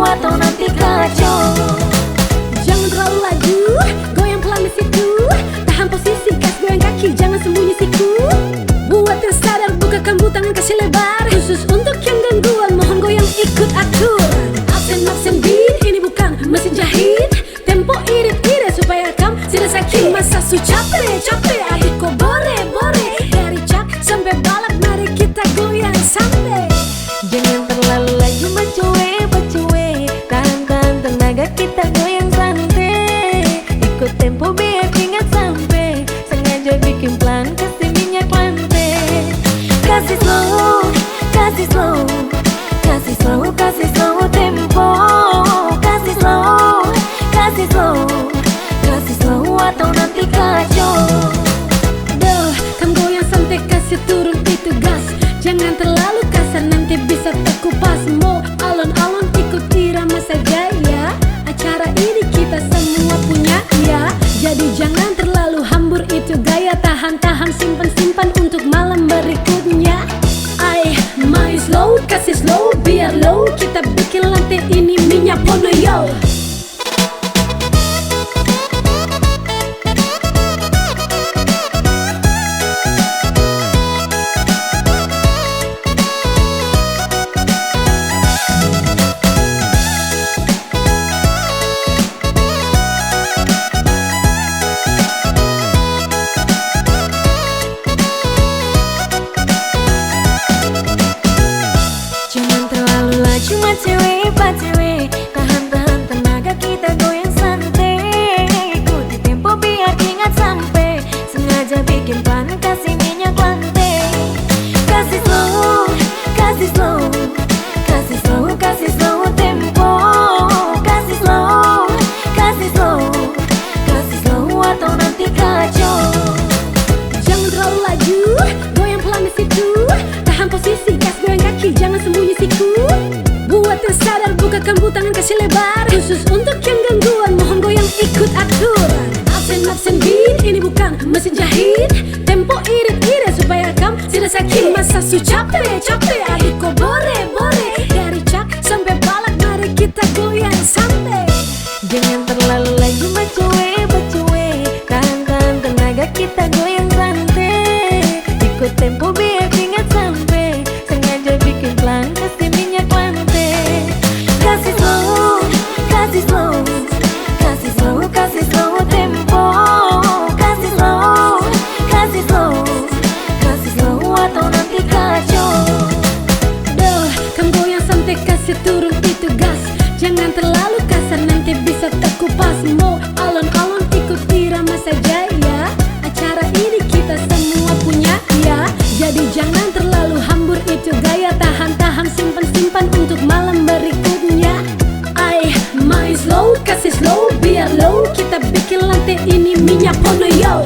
slow atau nanti kacau. Jangan terlalu laju, goyang pelan di situ. Tahan posisi, gas goyang kaki, jangan sembunyi siku. Buat yang sadar, buka kambu tangan kasih lebar. Khusus untuk yang gangguan, mohon goyang ikut atur. Absen beat, ini bukan mesin jahit. Tempo irit-irit supaya kamu tidak sakit. Masa su capek, adik kok bore. Dari cak sampai balak, mari kita goyang sampai. Jangan terlalu laju bacuwe. Tahan tenaga, kita goyang santai. Ikut tempo biar ingat sampai. Sengaja bikin pelan, kasih minyak lantai. Kasih slow tempo. Kasih slow atau nanti kacau. Kamu goyang santai, kasih turun itu gas. Jangan terlalu kasar, nanti bisa terkupas. Mau alon-alon ikut irama saja ya. Acara ini kita semua punya ya. Jadi jangan terlalu hambur itu gaya. Tahan, simpan untuk malam berikutnya. Main slow, kasih slow, biar low. Kita bikin lantai ini minyak pono yo. Cuma cewek, tahan tenaga, kita goyang santai. Ikuti tempo biar ingat sampai. Sengaja bikin pelan, kasih minyak lantai. Kasih slow tempo. Kasih slow atau nanti kacau. Jangan terlalu laju, goyang pelan di situ. Tahan posisi, gas goyang kaki, jangan sembunyi siku. Buat yang sadar, buka kambu tangan kasih lebar. Khusus untuk yang gangguan, mohon goyang ikut aturan. Absen beat, ini bukan mesin jahit. Tempo irit-irit supaya kamu tidak sakit. Masa su capek, adik kok bore. Dari cak sampai balak, mari kita goyang santai. Jangan terlalu laju bacuwe. Tahan tenaga, kita goyang santai. Ikut tempo biar ingat sampai. Sengaja bikin pelan, kasih minyak lantai. Kasih slow tempo. Kasih slow atau nanti kacau. Kamu goyang santai, kasih turun itu gas. Jangan terlalu kasar, nanti bisa terkupas. Mau alon-alon ikut irama saja ya. Acara ini kita semua punya ya. Jadi jangan terlalu hambur itu gaya. Tahan, simpan untuk malam berikutnya. Main slow, kasih slow, biar low. Kita bikin lantai ini minyak pono yo.